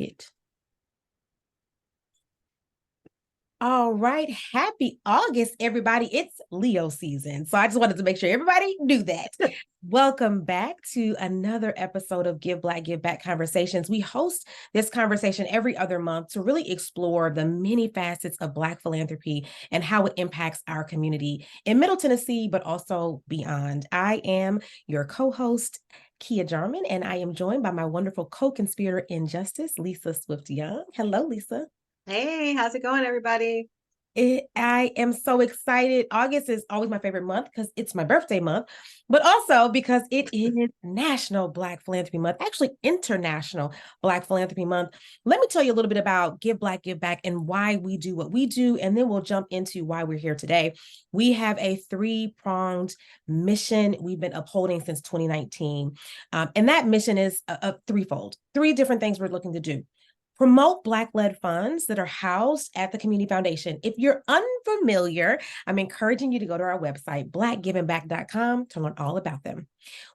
it. All right. Happy August, everybody. It's Leo season. So I just wanted to make sure everybody knew that. Welcome back to another episode of Give Black, Give Back Conversations. We host this conversation every other month to really explore the many facets of Black philanthropy and how it impacts our community in Middle Tennessee, but also beyond. I am your co-host, Kia Jarmon, and I am joined by my wonderful co-conspirator in justice, Lisa Swift-Young. Hello, Lisa. Hey, how's it going, everybody? I am so excited. August is always my favorite month because it's my birthday month, but also because it is National Black Philanthropy Month, actually International Black Philanthropy Month. Let me tell you a little bit about Give Black, Give Back and why we do what we do, and then we'll jump into why we're here today. We have a three-pronged mission we've been upholding since 2019, and that mission is a threefold, three different things we're looking to do. Promote Black-led funds that are housed at the Community Foundation. If you're unfamiliar, I'm encouraging you to go to our website, blackgivingback.com, to learn all about them.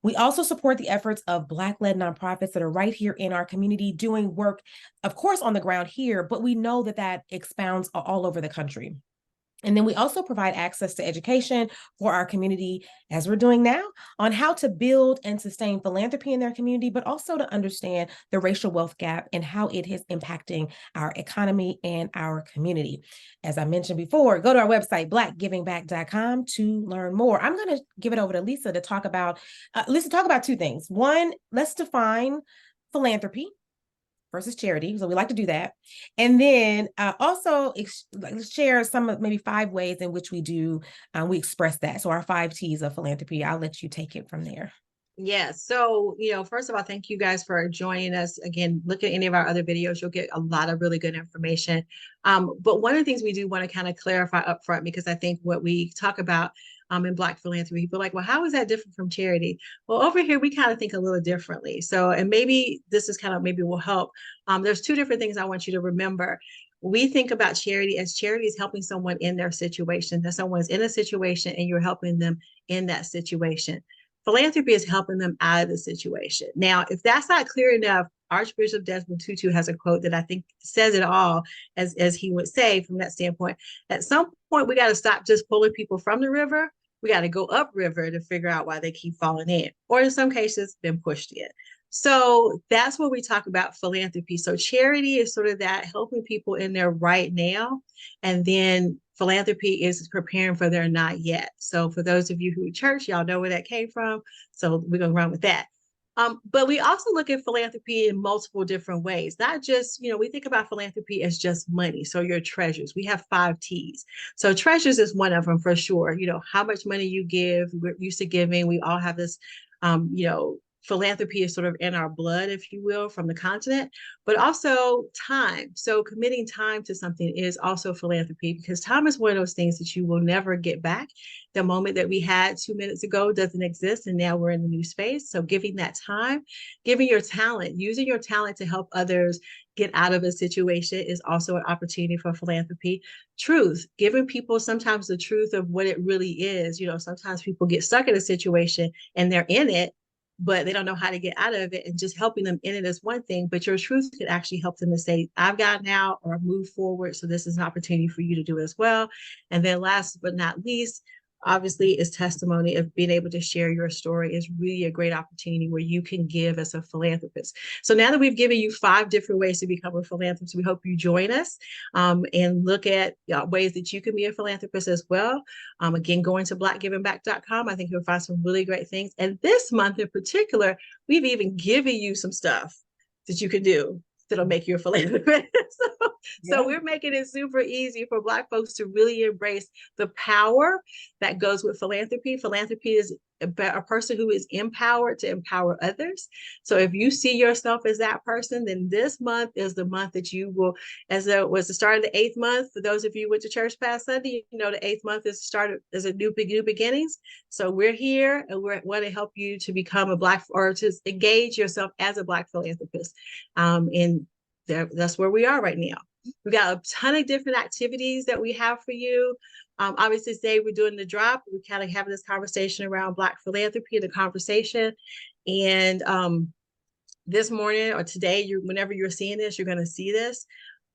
We also support the efforts of Black-led nonprofits that are right here in our community doing work, of course, on the ground here, but we know that expounds all over the country. And then we also provide access to education for our community, as we're doing now, on how to build and sustain philanthropy in their community, but also to understand the racial wealth gap and how it is impacting our economy and our community. As I mentioned before, go to our website, blackgivingback.com, to learn more. I'm going to give it over to Lisa to talk about, two things. One, let's define philanthropy versus charity. So we like to do that. And then also share some of maybe 5 ways in which we express that. So our 5 T's of philanthropy. I'll let you take it from there. Yeah. So, first of all, thank you guys for joining us. Again, look at any of our other videos. You'll get a lot of really good information. But one of the things we do want to kind of clarify up front, because I think what we talk about in Black philanthropy, people are like, well, how is that different from charity? Well, over here, we kind of think a little differently. So, and maybe this is maybe will help. There's 2 different things I want you to remember. We think about charity as charity is helping someone in their situation, that someone's in a situation and you're helping them in that situation. Philanthropy is helping them out of the situation. Now, if that's not clear enough, Archbishop Desmond Tutu has a quote that I think says it all, as he would say from that standpoint. At some point, we got to stop just pulling people from the river. We got to go upriver to figure out why they keep falling in, or in some cases, been pushed in. So that's what we talk about philanthropy. So charity is sort of that helping people in their right now. And then philanthropy is preparing for their not yet. So for those of you who are church, y'all know where that came from. So we're going to run with that. But we also look at philanthropy in multiple different ways, not just, we think about philanthropy as just money. So your treasures, we have 5 T's. So treasures is one of them for sure. How much money you give, we're used to giving. We all have this, philanthropy is sort of in our blood, if you will, from the continent, but also time. So committing time to something is also philanthropy, because time is one of those things that you will never get back. The moment that we had 2 minutes ago doesn't exist, and now we're in a new space. So giving that time, giving your talent, using your talent to help others get out of a situation is also an opportunity for philanthropy. Truth, giving people sometimes the truth of what it really is. Sometimes people get stuck in a situation and they're in it, but they don't know how to get out of it, and just helping them in it is one thing, but your truth could actually help them to say, I've gotten out or move forward. So this is an opportunity for you to do as well. And then last but not least, obviously, is testimony of being able to share your story is really a great opportunity where you can give as a philanthropist. So now that we've given you 5 different ways to become a philanthropist, we hope you join us and look at ways that you can be a philanthropist as well. Again, going to blackgivingback.com, I think you'll find some really great things. And this month in particular, we've even given you some stuff that you can do that'll make you a philanthropist. So we're making it super easy for Black folks to really embrace the power that goes with philanthropy. Philanthropy is a person who is empowered to empower others. So if you see yourself as that person, then this month is the month that you will, as it was the start of the 8th month. For those of you who went to church past Sunday, the 8th month is started as a new beginnings. So we're here and we want to help you to become a Black, or to engage yourself as a Black philanthropist. And that's where we are right now. We've got a ton of different activities that we have for you. Obviously, today we're doing the drop. We kind of have this conversation around Black philanthropy, the conversation. And this morning or today, whenever you're seeing this, you're going to see this.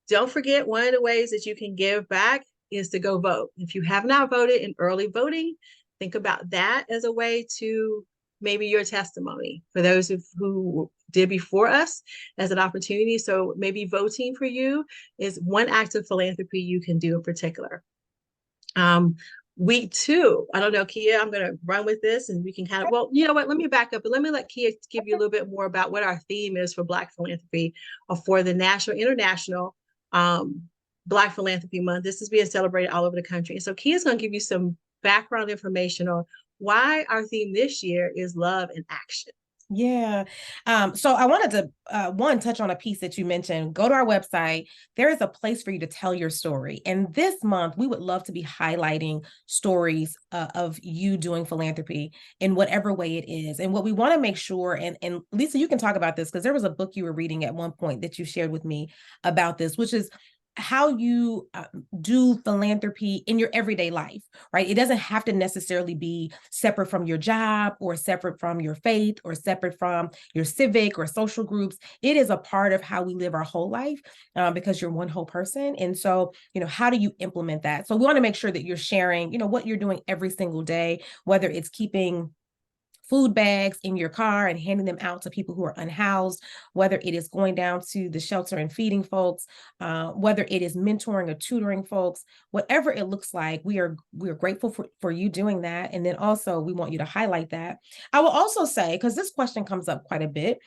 Don't forget, one of the ways that you can give back is to go vote. If you have not voted in early voting, think about that as a way to maybe your testimony for those who did before us as an opportunity. So maybe voting for you is one act of philanthropy you can do in particular. Week two, I don't know, Kia, I'm going to run with this and we can kind of, well, you know what, let me back up and let me let Kia give you a little bit more about what our theme is for Black Philanthropy or for the International Black Philanthropy Month. This is being celebrated all over the country. And so Kia's going to give you some background information on why our theme this year is love and action. Yeah. So I wanted to one touch on a piece that you mentioned. Go to our website. There is a place for you to tell your story. And this month, we would love to be highlighting stories of you doing philanthropy in whatever way it is. And what we want to make sure, and Lisa, you can talk about this because there was a book you were reading at one point that you shared with me about this, which is how you do philanthropy in your everyday life, right? It doesn't have to necessarily be separate from your job or separate from your faith or separate from your civic or social groups. It is a part of how we live our whole life because you're one whole person. And so, how do you implement that? So we want to make sure that you're sharing, what you're doing every single day, whether it's keeping food bags in your car and handing them out to people who are unhoused, whether it is going down to the shelter and feeding folks, whether it is mentoring or tutoring folks, whatever it looks like, we are grateful for you doing that. And then also we want you to highlight that. I will also say, because this question comes up quite a bit,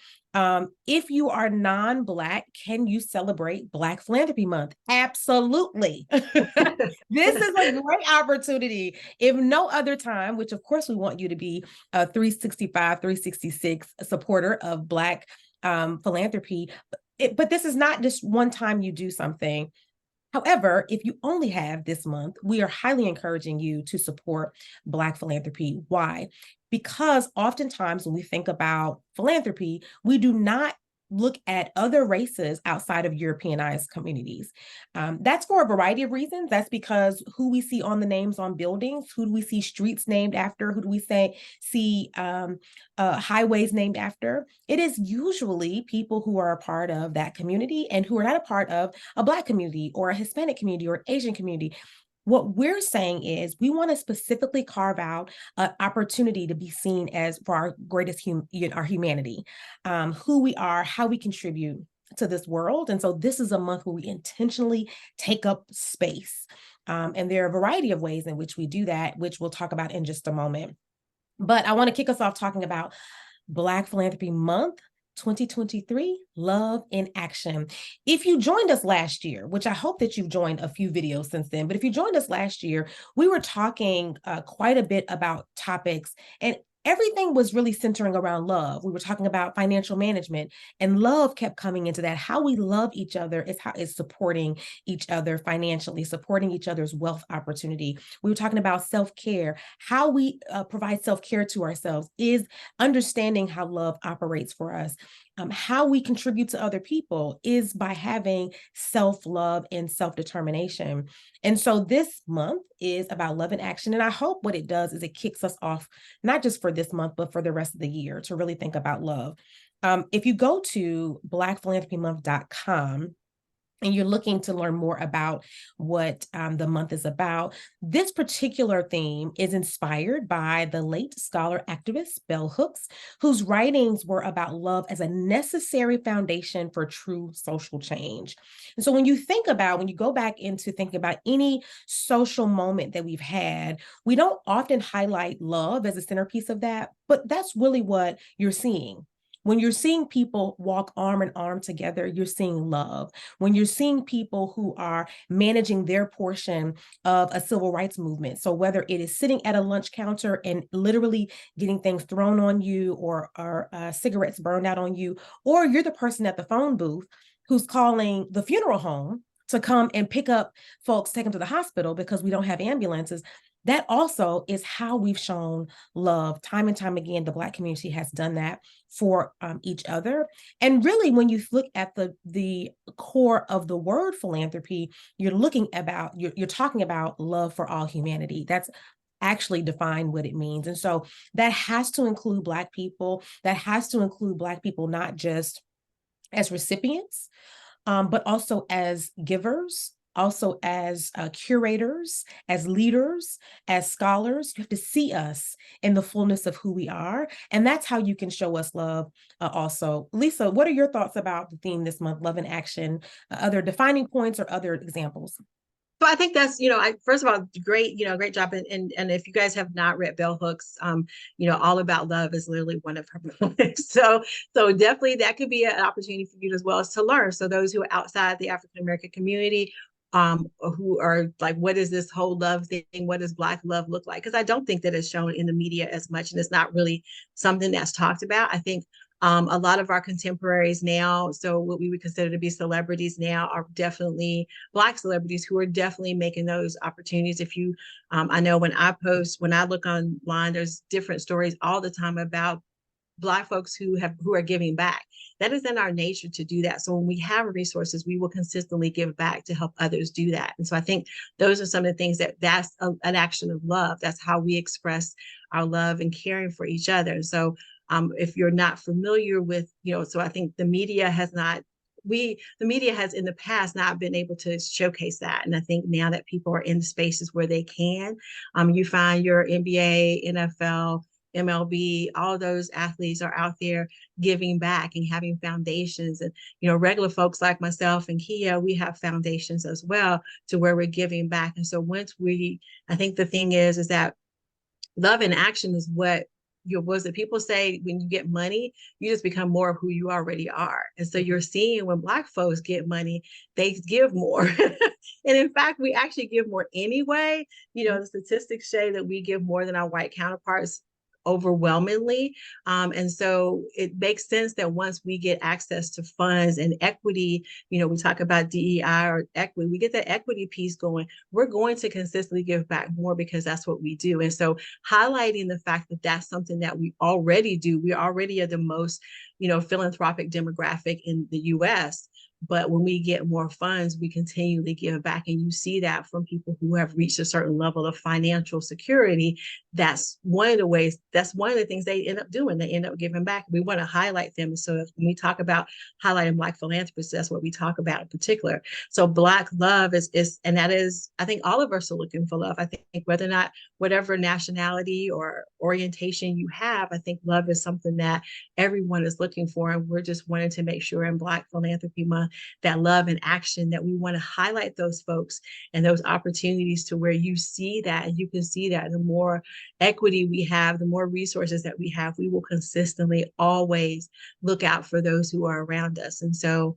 if you are non-Black, can you celebrate Black Philanthropy Month? Absolutely. This is a great opportunity. If no other time, which of course we want you to be a 365, 366 supporter of Black philanthropy, but this is not just one time you do something. However, if you only have this month, we are highly encouraging you to support Black philanthropy. Why? Because oftentimes when we think about philanthropy, we do not look at other races outside of Europeanized communities. That's for a variety of reasons. That's because who we see on the names on buildings, who do we see streets named after, who do we see highways named after? It is usually people who are a part of that community and who are not a part of a Black community or a Hispanic community or an Asian community. What we're saying is we want to specifically carve out an opportunity to be seen as for our greatest our humanity, who we are, how we contribute to this world. And so this is a month where we intentionally take up space. And there are a variety of ways in which we do that, which we'll talk about in just a moment. But I want to kick us off talking about Black Philanthropy Month 2023, Love in Action. If you joined us last year, which I hope that you've joined a few videos since then, but if you joined us last year, we were talking quite a bit about topics, and everything was really centering around love. We were talking about financial management, and love kept coming into that. How we love each other is supporting each other financially, supporting each other's wealth opportunity. We were talking about self-care. How we provide self-care to ourselves is understanding how love operates for us. How we contribute to other people is by having self-love and self-determination. And so this month is about love in action. And I hope what it does is it kicks us off, not just for this month, but for the rest of the year to really think about love. If you go to blackphilanthropymonth.com, and you're looking to learn more about what the month is about, this particular theme is inspired by the late scholar activist Bell Hooks, whose writings were about love as a necessary foundation for true social change. And so when you go back into thinking about any social moment that we've had, we don't often highlight love as a centerpiece of that, but that's really what you're seeing. When you're seeing people walk arm in arm together, you're seeing love. When you're seeing people who are managing their portion of a civil rights movement, so whether it is sitting at a lunch counter and literally getting things thrown on you or cigarettes burned out on you, or you're the person at the phone booth who's calling the funeral home to come and pick up folks, take them to the hospital because we don't have ambulances. That also is how we've shown love time and time again. The Black community has done that for each other. And really, when you look at the core of the word philanthropy, you're talking about love for all humanity. That's actually define what it means. And so that has to include Black people. That has to include Black people, not just as recipients, but also as givers, also as curators, as leaders, as scholars. You have to see us in the fullness of who we are. And that's how you can show us love also. Lisa, what are your thoughts about the theme this month, Love in Action? Other defining points or other examples? So I think that's, first of all, great, great job. And if you guys have not read Bell Hooks, All About Love is literally one of her books. So definitely that could be an opportunity for you as well as to learn. So those who are outside the African American community, who are like, what is this whole love thing? What does Black love look like? Because I don't think that it's shown in the media as much, and it's not really something that's talked about. I think a lot of our contemporaries now, so what we would consider to be celebrities now, are definitely Black celebrities who are definitely making those opportunities. If you, I know when I look online, there's different stories all the time about Black folks who are giving back. That is in our nature to do that. So when we have resources, we will consistently give back to help others do that. And so I think those are some of the things an action of love. That's how we express our love and caring for each other. So if you're not familiar with, so I think the media has in the past not been able to showcase that. And I think now that people are in spaces where they can, you find your NBA, NFL, MLB, all those athletes are out there giving back and having foundations. And, regular folks like myself and Kia, we have foundations as well to where we're giving back. And so I think the thing is that love in action is what people say when you get money, you just become more of who you already are. And so you're seeing when Black folks get money, they give more. And in fact, we actually give more anyway. The statistics say that we give more than our white counterparts overwhelmingly. And so it makes sense that once we get access to funds and equity, we talk about DEI or equity, we get that equity piece going, we're going to consistently give back more because that's what we do. And so highlighting the fact that that's something that we already do, we already are the most, philanthropic demographic in the US. But when we get more funds, we continually give back. And you see that from people who have reached a certain level of financial security. That's one of the things they end up doing. They end up giving back. We want to highlight them. So when we talk about highlighting Black philanthropists, that's what we talk about in particular. So Black love and that is, I think all of us are looking for love. I think whether or not, whatever nationality or orientation you have, I think love is something that everyone is looking for. And we're just wanting to make sure in Black Philanthropy Month, that love and action, that we want to highlight those folks and those opportunities to where you see that, and you can see that the more equity we have, the more resources that we have, we will consistently always look out for those who are around us. And so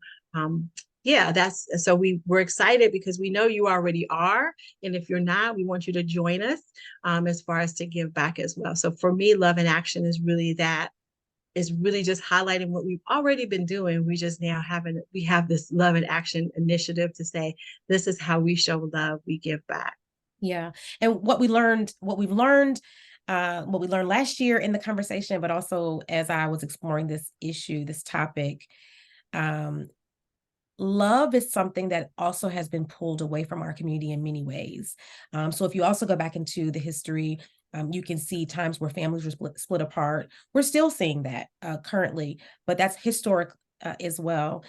we're excited because we know you already are. And if you're not, we want you to join us as far as to give back as well. So for me, love and action is really just highlighting what we've already been doing. We just now have this love and action initiative to say, this is how we show love, we give back. Yeah. And what we learned last year in the conversation, but also as I was exploring this topic, love is something that also has been pulled away from our community in many ways. So if you also go back into the history, you can see times where families were split apart. We're still seeing that currently, but that's historic as well.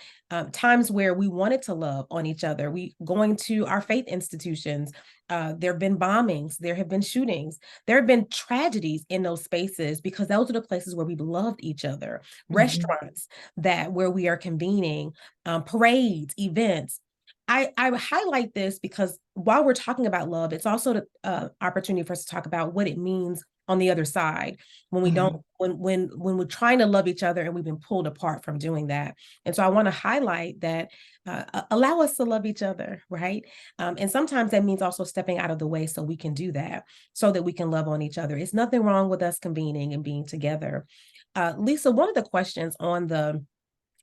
Times where we wanted to love on each other. We going to our faith institutions. There have been bombings. There have been shootings. There have been tragedies in those spaces because those are the places where we've loved each other. Mm-hmm. Restaurants where we are convening, parades, events. I highlight this because while we're talking about love, it's also the opportunity for us to talk about what it means on the other side when we don't, when we're trying to love each other and we've been pulled apart from doing that. And so I want to highlight that allow us to love each other, right? And sometimes that means also stepping out of the way so we can do that, so that we can love on each other. It's nothing wrong with us convening and being together. Lisa, one of the questions on the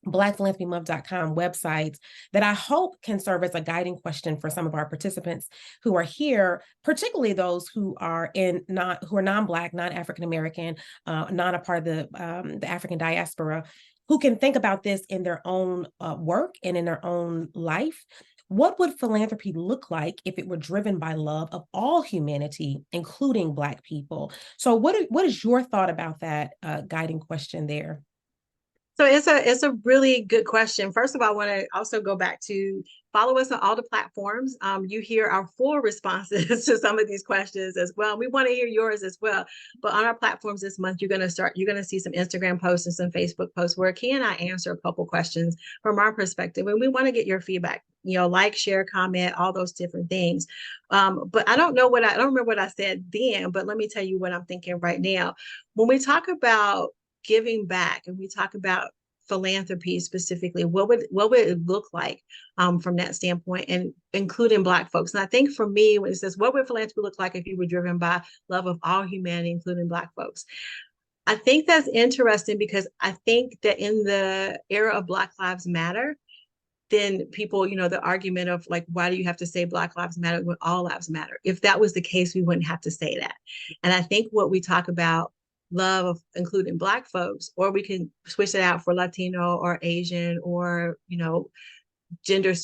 BlackPhilanthropyMonth.com website that I hope can serve as a guiding question for some of our participants who are here, particularly those who are non-Black, non-African American, not a part of the African diaspora. who can think about this in their own work and in their own life. What would philanthropy look like if it were driven by love of all humanity, including Black people? So what is your thought about that guiding question there? So it's a really good question. First of all, I want to also go back to follow us on all the platforms. You hear our full responses to some of these questions as well. We want to hear yours as well. But on our platforms this month, you're going to see some Instagram posts and some Facebook posts where Key and I answer a couple questions from our perspective, and we want to get your feedback. Like, share, comment, all those different things. But I don't remember what I said then. But let me tell you what I'm thinking right now. When we talk about giving back and we talk about philanthropy specifically, what would it look like from that standpoint, and including Black folks? And I think for me, when it says what would philanthropy look like if you were driven by love of all humanity, including Black folks, I think that's interesting, because I think that in the era of Black Lives Matter, then people, the argument of like, why do you have to say Black Lives Matter when all lives matter? If that was the case, we wouldn't have to say that. And I think what we talk about love of including Black folks, or we can switch it out for Latino or Asian or, gender,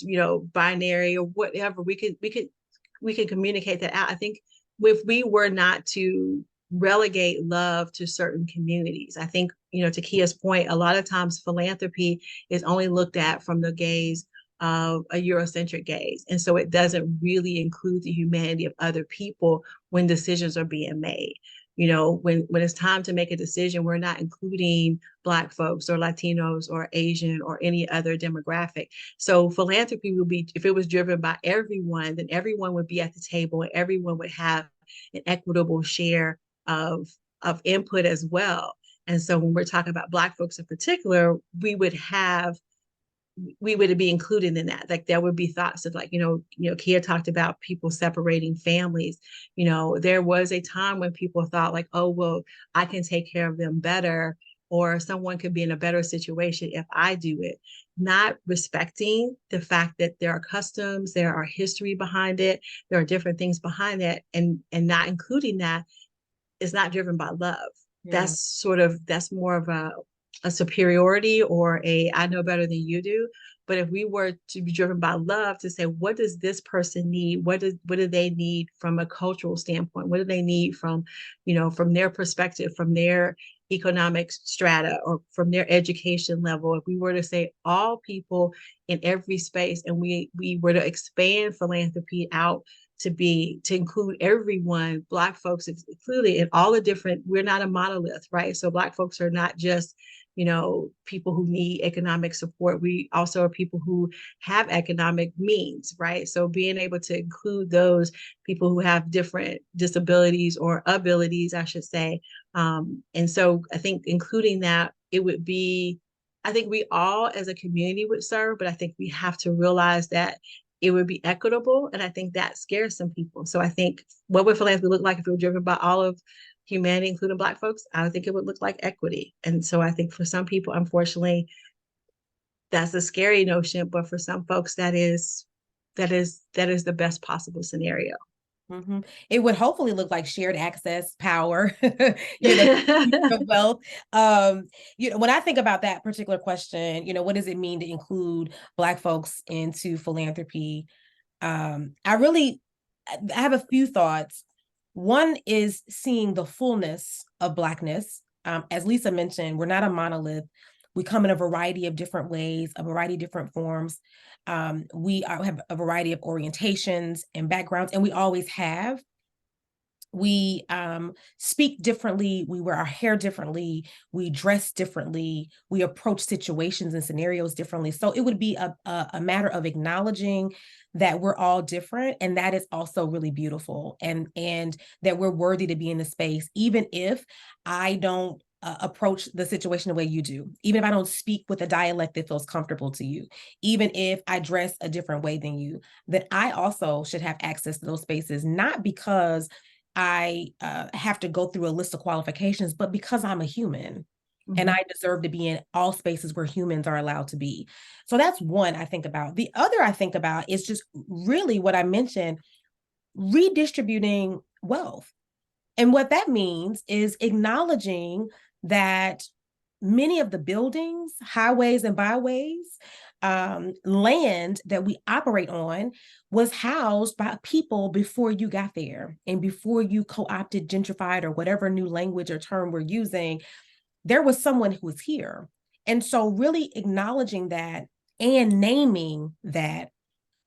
binary or whatever, we could communicate that out. I think if we were not to relegate love to certain communities, I think, to Kia's point, a lot of times philanthropy is only looked at from the gaze of a Eurocentric gaze. And so it doesn't really include the humanity of other people when decisions are being made. When it's time to make a decision, we're not including Black folks or Latinos or Asian or any other demographic. So philanthropy would be, if it was driven by everyone, then everyone would be at the table and everyone would have an equitable share of input as well. And so when we're talking about Black folks in particular, we would be included in that. Like there would be thoughts of like, Kia talked about people separating families. There was a time when people thought like, oh, well, I can take care of them better, or someone could be in a better situation if I do it. Not respecting the fact that there are customs, there are history behind it, there are different things behind that, and not including that is not driven by love. Yeah. That's more of a superiority or I know better than you do. But if we were to be driven by love, to say, what does this person need? What do they need from a cultural standpoint? What do they need from their perspective, from their economic strata, or from their education level? If we were to say all people in every space, and we were to expand philanthropy out to include everyone, Black folks included, in all the different, we're not a monolith, right? So Black folks are not just, people who need economic support. We also are people who have economic means, right? So being able to include those people who have different disabilities or abilities, I should say. And so I think including that, I think we all as a community would serve, but I think we have to realize that it would be equitable. And I think that scares some people. So I think, what would philanthropy look like if it were driven by all of humanity, including Black folks? I would think it would look like equity. And so I think for some people, unfortunately, that's a scary notion, but for some folks, that is the best possible scenario. Mm-hmm. It would hopefully look like shared access, power, wealth. When I think about that particular question, what does it mean to include Black folks into philanthropy? I have a few thoughts. One is seeing the fullness of Blackness. As Lisa mentioned, we're not a monolith. We come in a variety of different ways, a variety of different forms. We have a variety of orientations and backgrounds, and we always have. We speak differently, we wear our hair differently, we dress differently, we approach situations and scenarios differently. So it would be a matter of acknowledging that we're all different, and that is also really beautiful, and that we're worthy to be in the space, even if I don't approach the situation the way you do, even if I don't speak with a dialect that feels comfortable to you, even if I dress a different way than you, that I also should have access to those spaces, not because I have to go through a list of qualifications, but because I'm a human. Mm-hmm. And I deserve to be in all spaces where humans are allowed to be. So that's one I think about. The other I think about is just really what I mentioned, redistributing wealth. And what that means is acknowledging that many of the buildings, highways and byways, land that we operate on was housed by people before you got there and before you co-opted, gentrified, or whatever new language or term we're using. There was someone who was here. And so really acknowledging that and naming that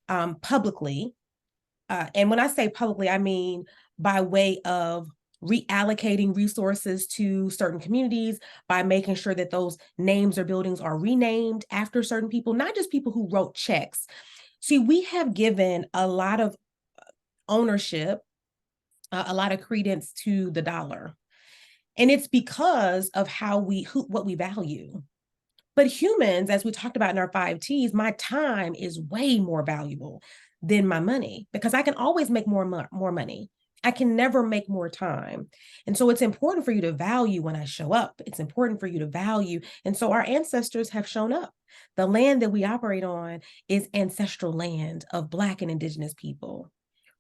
publicly. And when I say publicly, I mean by way of reallocating resources to certain communities, by making sure that those names or buildings are renamed after certain people, not just people who wrote checks. See, we have given a lot of ownership, a lot of credence to the dollar. And it's because of what we value. But humans, as we talked about in our 5 T's, my time is way more valuable than my money because I can always make more money. I can never make more time. And so it's important for you to value when I show up. It's important for you to value. And so our ancestors have shown up. The land that we operate on is ancestral land of Black and Indigenous people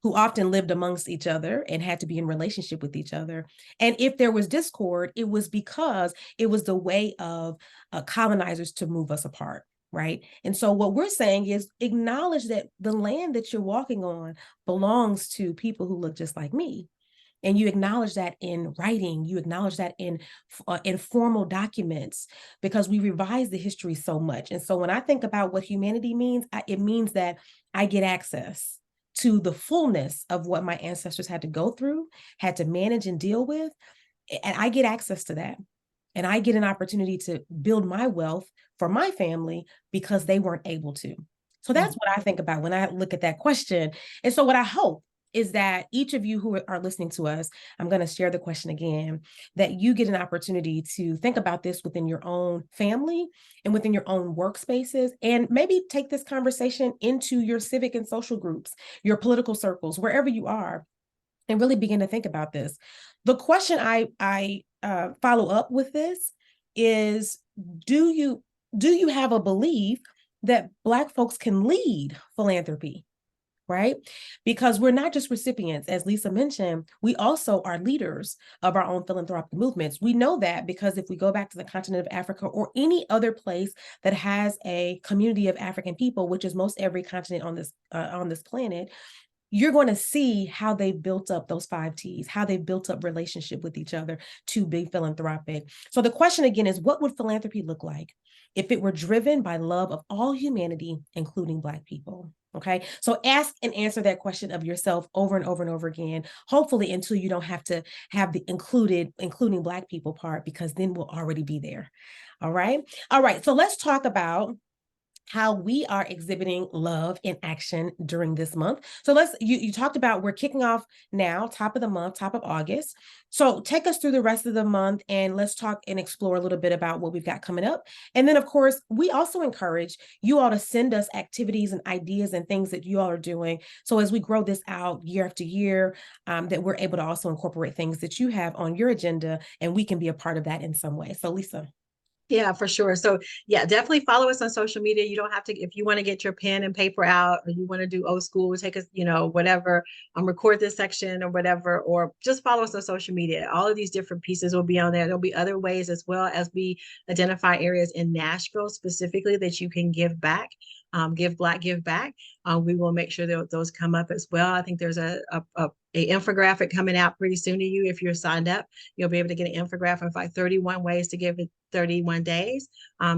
who often lived amongst each other and had to be in relationship with each other. And if there was discord, it was because it was the way of colonizers to move us apart, right? And so what we're saying is acknowledge that the land that you're walking on belongs to people who look just like me. And you acknowledge that in writing, you acknowledge that in formal documents, because we revise the history so much. And so when I think about what humanity means, it means that I get access to the fullness of what my ancestors had to go through, had to manage and deal with. And I get access to that. And I get an opportunity to build my wealth for my family because they weren't able to. So that's what I think about when I look at that question. And so what I hope is that each of you who are listening to us, I'm going to share the question again, that you get an opportunity to think about this within your own family and within your own workspaces, and maybe take this conversation into your civic and social groups, your political circles, wherever you are, and really begin to think about this. The question I follow up with this is, do you have a belief that Black folks can lead philanthropy? Right? Because we're not just recipients, as Lisa mentioned, we also are leaders of our own philanthropic movements. We know that because if we go back to the continent of Africa or any other place that has a community of African people, which is most every continent on this planet, you're going to see how they built up those 5 T's, how they built up relationship with each other to be philanthropic. So the question again is, what would philanthropy look like if it were driven by love of all humanity, including Black people? Okay, so ask and answer that question of yourself over and over and over again, hopefully until you don't have to have the including Black people part, because then we'll already be there. All right. All right. So let's talk about how we are exhibiting love in action during this month. So you talked about, we're kicking off now, top of the month, top of August. So take us through the rest of the month and let's talk and explore a little bit about what we've got coming up. And then of course, we also encourage you all to send us activities and ideas and things that you all are doing. So as we grow this out year after year, that we're able to also incorporate things that you have on your agenda and we can be a part of that in some way. So Lisa. Yeah, for sure. So yeah, definitely follow us on social media. You don't have to, if you want to get your pen and paper out, or you want to do old school, take us, whatever, record this section or whatever, or just follow us on social media. All of these different pieces will be on there. There'll be other ways as well as we identify areas in Nashville specifically that you can give back. Give Black, give back. We will make sure that those come up as well. I think there's a infographic coming out pretty soon to you. If you're signed up, you'll be able to get an infographic of like 31 ways to give it 31 days.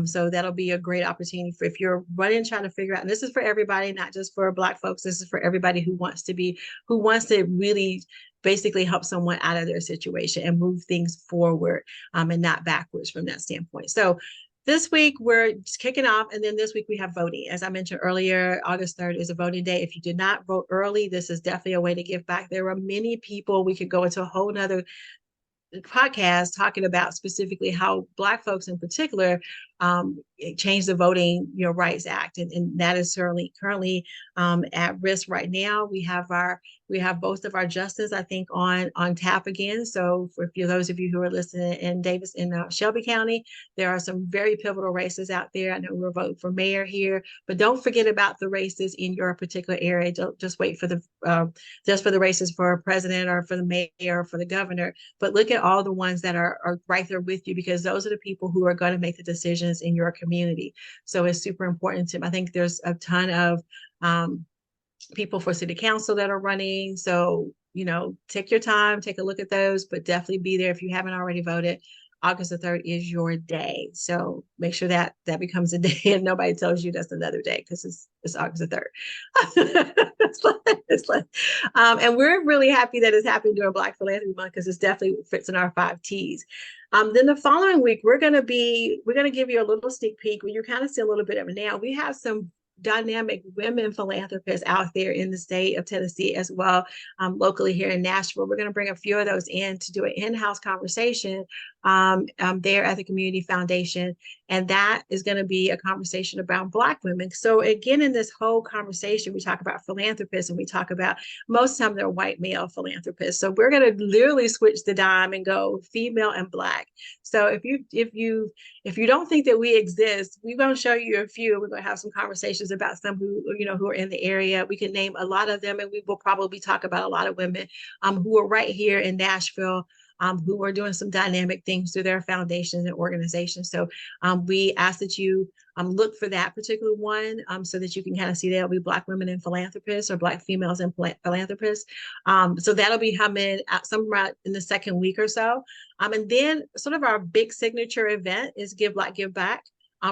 So that'll be a great opportunity for, if you're running, trying to figure out, and this is for everybody, not just for Black folks. This is for everybody who wants to really basically help someone out of their situation and move things forward, and not backwards from that standpoint. So this week we're just kicking off, and then this week we have voting. As I mentioned earlier, August 3rd is a voting day. If you did not vote early, this is definitely a way to give back. There are many people, we could go into a whole nother podcast talking about specifically how Black folks in particular change the Voting Rights Act, and that is certainly currently at risk right now. We have both of our justices, I think, on tap again. So for those of you who are listening in Davis in Shelby County, there are some very pivotal races out there. I know we're voting for mayor here, but don't forget about the races in your particular area. Don't just wait for the races for president or for the mayor or for the governor, but look at all the ones that are right there with you, because those are the people who are going to make the decisions in your community. So it's super important to, I think there's a ton of people for city council that are running. So, take your time, take a look at those, but definitely be there if you haven't already voted. August the 3rd is your day. So make sure that becomes a day and nobody tells you that's another day, because it's August the 3rd. And we're really happy that it's happening during Black Philanthropy Month, because it's definitely fits in our 5 T's. Then the following week, we're going to give you a little sneak peek. You kind of see a little bit of it now. We have some dynamic women philanthropists out there in the state of Tennessee as well, locally here in Nashville. We're going to bring a few of those in to do an in-house conversation there at the Community Foundation. And that is going to be a conversation about Black women. So again, in this whole conversation, we talk about philanthropists, and we talk about, most of the time they're white male philanthropists. So we're going to literally switch the dime and go female and Black. So if you don't think that we exist, we're going to show you a few. We're going to have some conversations about some who are in the area. We can name a lot of them, and we will probably talk about a lot of women who are right here in Nashville, who are doing some dynamic things through their foundations and organizations. So we ask that you look for that particular one, so that you can kind of see that'll be Black women and philanthropists, or Black females and philanthropists. So that'll be coming somewhere in the second week or so. And then sort of our big signature event is Give Black, Give Back.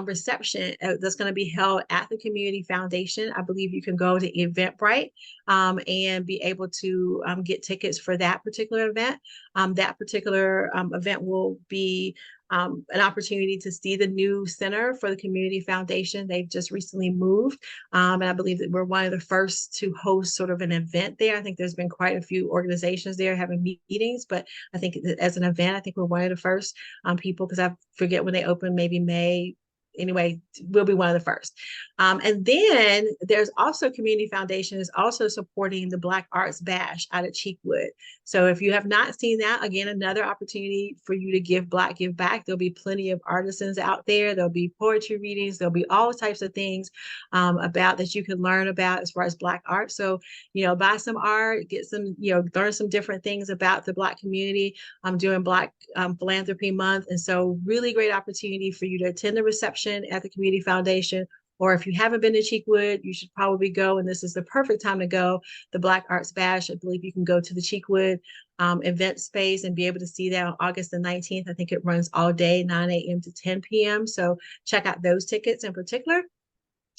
Reception that's going to be held at the Community Foundation. I believe you can go to Eventbrite and be able to get tickets for that particular event. That particular event will be an opportunity to see the new center for the Community Foundation. They've just recently moved, and I believe that we're one of the first to host sort of an event there. I think there's been quite a few organizations there having meetings, but I think as an event, I think we're one of the first people, because I forget when they open, maybe May. Anyway, we'll be one of the first. And then there's also Community Foundation is also supporting the Black Arts Bash out of Cheekwood. So if you have not seen that, again, another opportunity for you to give Black, give back. There'll be plenty of artisans out there. There'll be poetry readings. There'll be all types of things about that you can learn about as far as Black art. So, buy some art, get some, learn some different things about the Black community during Black Philanthropy Month. And so really great opportunity for you to attend the reception at the Community Foundation. Or if you haven't been to Cheekwood, you should probably go, and this is the perfect time to go. The Black Arts Bash, I believe you can go to the Cheekwood event space and be able to see that on August the 19th. I think it runs all day, 9 a.m. to 10 p.m. So check out those tickets in particular.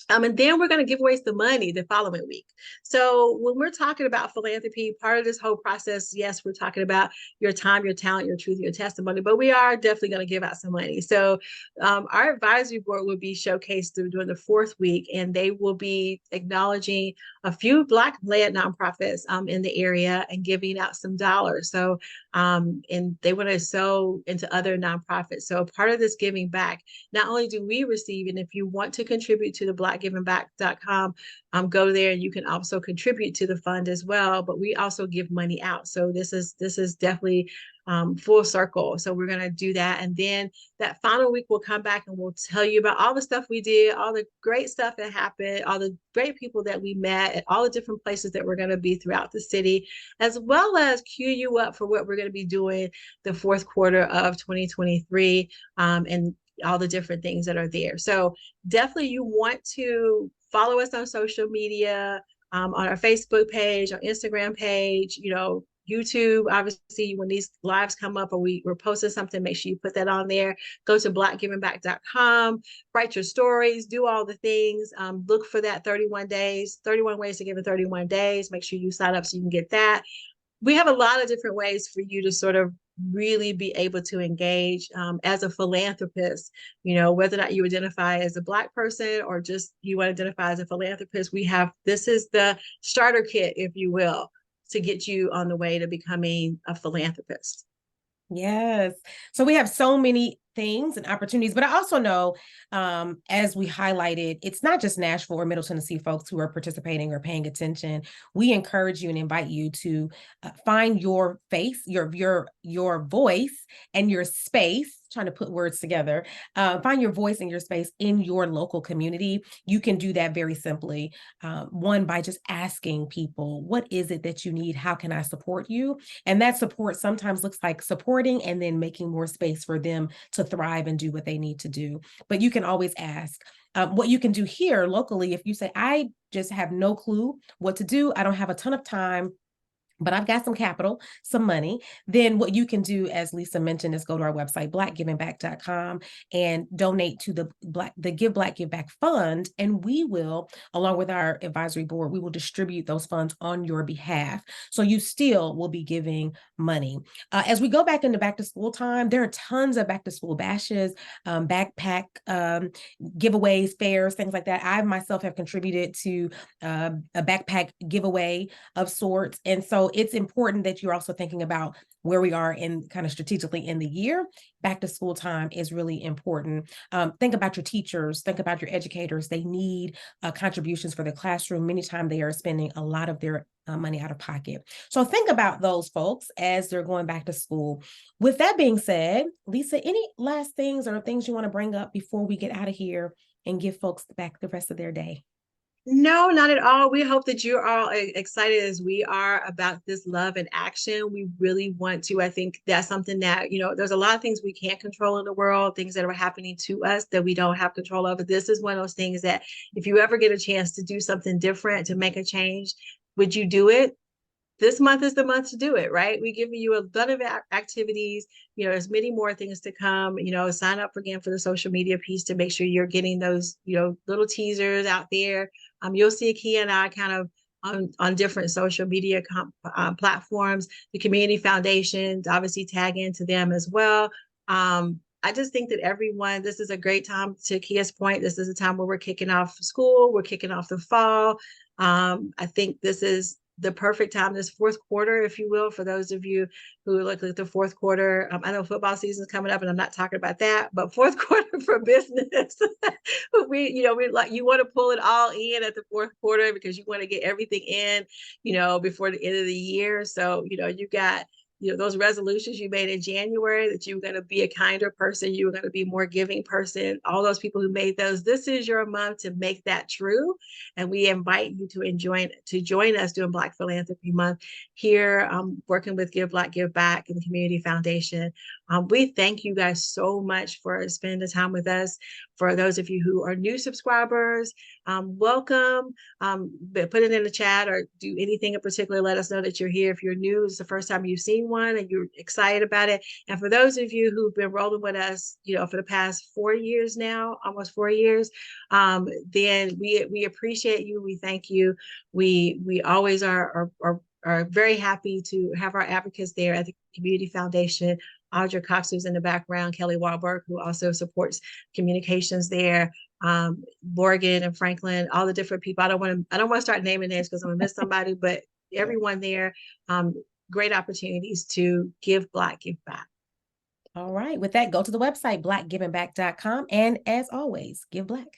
And then we're going to give away some money the following week. So when we're talking about philanthropy, part of this whole process, yes, we're talking about your time, your talent, your truth, your testimony, but we are definitely going to give out some money. So our advisory board will be showcased during the 4th week, and they will be acknowledging a few Black-led nonprofits in the area and giving out some dollars. So and they want to sow into other nonprofits. So part of this giving back, not only do we receive, and if you want to contribute to the blackgivingback.com, go there, and you can also contribute to the fund as well. But we also give money out. So this is definitely full circle. So we're going to do that. And then that final week, we'll come back and we'll tell you about all the stuff we did, all the great stuff that happened, all the great people that we met at all the different places that we're going to be throughout the city, as well as cue you up for what we're going to be doing the 4th quarter of 2023 and all the different things that are there. So definitely you want to follow us on social media, on our Facebook page, our Instagram page, YouTube. Obviously, when these lives come up or we're posting something, make sure you put that on there. Go to blackgivingback.com, write your stories, do all the things. Look for that 31 days, 31 ways to give in 31 days. Make sure you sign up so you can get that. We have a lot of different ways for you to sort of really be able to engage as a philanthropist, whether or not you identify as a Black person or just you want to identify as a philanthropist. This is the starter kit, if you will, to get you on the way to becoming a philanthropist. Yes. So we have so many things and opportunities. But I also know, as we highlighted, it's not just Nashville or Middle Tennessee folks who are participating or paying attention. We encourage you and invite you to find your face, your voice, and your space. Trying to put words together. Find your voice and your space in your local community. You can do that very simply. One, by just asking people, what is it that you need? How can I support you? And that support sometimes looks like supporting and then making more space for them to thrive and do what they need to do. But you can always ask. What you can do here locally, if you say, I just have no clue what to do, I don't have a ton of time, but I've got some capital, some money, then what you can do, as Lisa mentioned, is go to our website, blackgivingback.com, and donate to the Give Black Give Back Fund. And we will, along with our advisory board, we will distribute those funds on your behalf. So you still will be giving money. As we go back into back to school time, there are tons of back to school bashes, backpack giveaways, fairs, things like that. I myself have contributed to a backpack giveaway of sorts. And so it's important that you're also thinking about where we are in kind of strategically in the year. Back to school time is really important. Think about your teachers, think about your educators. They need contributions for their classroom. Many times they are spending a lot of their money out of pocket. So think about those folks as they're going back to school. With that being said, Lisa, any last things or things you want to bring up before we get out of here and give folks back the rest of their day? No, not at all. We hope that you're all excited as we are about this love and action. We really want to. I think that's something that, there's a lot of things we can't control in the world, things that are happening to us that we don't have control of. But this is one of those things that if you ever get a chance to do something different, to make a change, would you do it? This month is the month to do it, right? We give you a ton of activities. There's many more things to come. Sign up again for the social media piece to make sure you're getting those, little teasers out there. You'll see Kia and I kind of on different social media platforms. The community foundations, obviously tag into them as well. I just think that everyone, this is a great time. To Kia's point, this is a time where we're kicking off school, we're kicking off the fall. I think this is the perfect time, this fourth quarter, if you will, for those of you who look at the fourth quarter. I know football season is coming up and I'm not talking about that, but fourth quarter for business, we like, you want to pull it all in at the fourth quarter because you want to get everything in, before the end of the year. So, you got those resolutions you made in January that you were going to be a kinder person, you were going to be a more giving person, all those people who made those, this is your month to make that true. And we invite you to join us during Black Philanthropy Month here, working with Give Black, Give Back and the Community Foundation. We thank you guys so much for spending the time with us. For those of you who are new subscribers, welcome. Put it in the chat or do anything in particular. Let us know that you're here. If you're new, it's the first time you've seen one and you're excited about it. And for those of you who've been rolling with us, for the past 4 years now, almost 4 years, then we appreciate you. We thank you. We always are very happy to have our advocates there at the Community Foundation. Audra Cox, who's in the background, Kelly Wahlberg, who also supports communications there, Morgan and Franklin, all the different people. I don't want to start naming names because I'm gonna miss somebody, but everyone there, great opportunities to give Black, give back. All right. With that, go to the website, blackgivingback.com. And as always, give Black.